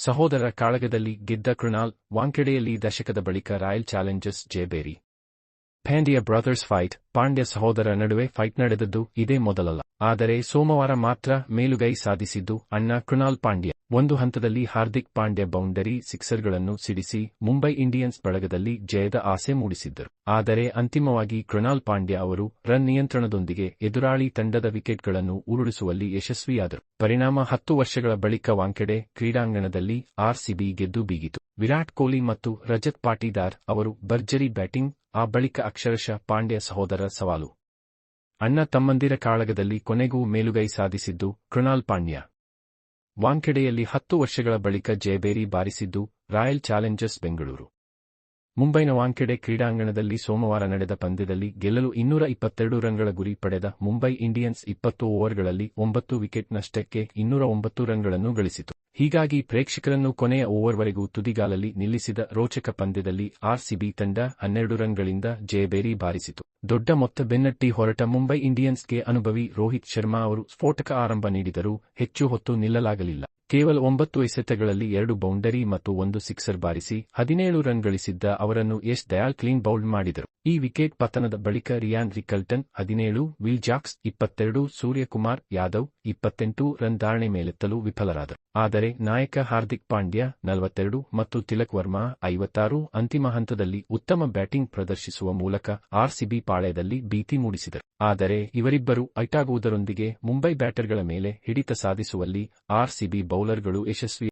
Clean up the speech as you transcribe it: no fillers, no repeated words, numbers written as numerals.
ಸಹೋದರರ ಕಾಳಗದಲ್ಲಿ ಗೆದ್ದ ಕೃಣಾಲ್ ವಾಂಖೆಡೆಯಲ್ಲಿ ದಶಕದ ಬಳಿಕ ರಾಯಲ್ ಚಾಲೆಂಜರ್ಸ್ ಜಯಬೇರಿ. Pandya brothers fight. ಪಾಂಡ್ಯ ಸಹೋದರರ ನಡುವೆ ಫೈಟ್ ನಡೆದದ್ದು ಇದೇ ಮೊದಲಲ್ಲ. ಆದರೆ ಸೋಮವಾರ ಮಾತ್ರ ಮೇಲುಗೈ ಸಾಧಿಸಿದ್ದು ಅಣ್ಣ ಕೃಣಾಲ್ ಪಾಂಡ್ಯ. ಒಂದು ಹಂತದಲ್ಲಿ ಹಾರ್ದಿಕ್ ಪಾಂಡ್ಯ ಬೌಂಡರಿ ಸಿಕ್ಸರ್ಗಳನ್ನು ಸಿಡಿಸಿ ಮುಂಬೈ ಇಂಡಿಯನ್ಸ್ ಬಳಗದಲ್ಲಿ ಜಯದ ಆಸೆ ಮೂಡಿಸಿದ್ದರು. ಆದರೆ ಅಂತಿಮವಾಗಿ ಕೃಣಾಲ್ ಪಾಂಡ್ಯ ಅವರು ರನ್ ನಿಯಂತ್ರಣದೊಂದಿಗೆ ಎದುರಾಳಿ ತಂಡದ ವಿಕೆಟ್ಗಳನ್ನು ಉರುಳಿಸುವಲ್ಲಿ ಯಶಸ್ವಿಯಾದರು. ಪರಿಣಾಮ 10 ವರ್ಷಗಳ ಬಳಿಕ ವಾಂಖೆಡೆ ಕ್ರೀಡಾಂಗಣದಲ್ಲಿ ಆರ್ಸಿಬಿ ಗೆದ್ದು ಬೀಗಿತು. ವಿರಾಟ್ ಕೊಹ್ಲಿ ಮತ್ತು ರಜತ್ ಪಾಟೀದಾರ್ ಅವರು ಭರ್ಜರಿ ಬ್ಯಾಟಿಂಗ್. ಆ ಬಳಿಕ ಅಕ್ಷರಶಃ ಪಾಂಡ್ಯ ಸಹೋದರರ ಸವಾಲು. ಅಣ್ಣ ತಮ್ಮಂದಿರ ಕಾಳಗದಲ್ಲಿ ಕೊನೆಗೂ ಮೇಲುಗೈ ಸಾಧಿಸಿದ್ದು ಕೃಣಾಲ್ ಪಾಂಡ್ಯ. ವಾಂಖೆಡೆಯಲ್ಲಿ 10 ವರ್ಷಗಳ ಬಳಿಕ ಜಯಬೇರಿ ಬಾರಿಸಿದ್ದು ರಾಯಲ್ ಚಾಲೆಂಜರ್ಸ್ ಬೆಂಗಳೂರು. ಮುಂಬೈನ ವಾಂಖೆಡೆ ಕ್ರೀಡಾಂಗಣದಲ್ಲಿ ಸೋಮವಾರ ನಡೆದ ಪಂದ್ಯದಲ್ಲಿ ಗೆಲ್ಲಲು 222 ರನ್ಗಳ ಗುರಿ ಪಡೆದ ಮುಂಬೈ ಇಂಡಿಯನ್ಸ್ 20 ಓವರ್ಗಳಲ್ಲಿ 9 ವಿಕೆಟ್ ನಷ್ಟಕ್ಕೆ 209 ರನ್ಗಳನ್ನು ಗಳಿಸಿತು. ಹೀಗಾಗಿ ಪ್ರೇಕ್ಷಕರನ್ನು ಕೊನೆಯ ಓವರ್ವರೆಗೂ ತುದಿಗಾಲಲ್ಲಿ ನಿಲ್ಲಿಸಿದ ರೋಚಕ ಪಂದ್ಯದಲ್ಲಿ ಆರ್ಸಿಬಿ ತಂಡ 12 ರನ್ಗಳಿಂದ ಜಯಬೇರಿ ಬಾರಿಸಿತು. ದೊಡ್ಡ ಮೊತ್ತ ಬೆನ್ನಟ್ಟಿ ಹೊರಟ ಮುಂಬೈ ಇಂಡಿಯನ್ಸ್ಗೆ ಅನುಭವಿ ರೋಹಿತ್ ಶರ್ಮಾ ಅವರು ಸ್ಫೋಟಕ ಆರಂಭ ನೀಡಿದರೂ ಹೆಚ್ಚು ಹೊತ್ತು ನಿಲ್ಲಲಾಗಲಿಲ್ಲ. ಕೇವಲ 9 ಎಸೆತಗಳಲ್ಲಿ 2 ಬೌಂಡರಿ ಮತ್ತು 1 ಸಿಕ್ಸರ್ ಬಾರಿಸಿ 17 ರನ್ ಗಳಿಸಿದ್ದ ಅವರನ್ನು ಯಶ್ ದಯಾಳ್ ಕ್ಲೀನ್ ಬೌಲ್ಡ್ ಮಾಡಿದರು. ಈ ವಿಕೆಟ್ ಪತನದ ಬಳಿಕ Ryan Rickelton 17, Will Jacks 22, Suryakumar Yadav 28 run ಧಾರಣೆ ಮೇಲೆತ್ತಲು ವಿಫಲರಾದರು. ಆದರೆ ನಾಯಕ ಹಾರ್ದಿಕ್ ಪಾಂಡ್ಯ 42 ಮತ್ತು ತಿಲಕ್ ವರ್ಮಾ 56 ಅಂತಿಮ ಹಂತದಲ್ಲಿ ಉತ್ತಮ ಬ್ಯಾಟಿಂಗ್ ಪ್ರದರ್ಶಿಸುವ ಮೂಲಕ ಆರ್ಸಿಬಿ ಪಾಳ್ಯದಲ್ಲಿ ಭೀತಿ ಮೂಡಿಸಿದರು. ಆದರೆ ಇವರಿಬ್ಬರು ಔಟಾಗುವುದರೊಂದಿಗೆ ಮುಂಬೈ ಬ್ಯಾಟರ್ಗಳ ಮೇಲೆ ಹಿಡಿತ ಸಾಧಿಸುವಲ್ಲಿ ಆರ್ಸಿಬಿ ಬೌಲರ್ಗಳು ಯಶಸ್ವಿ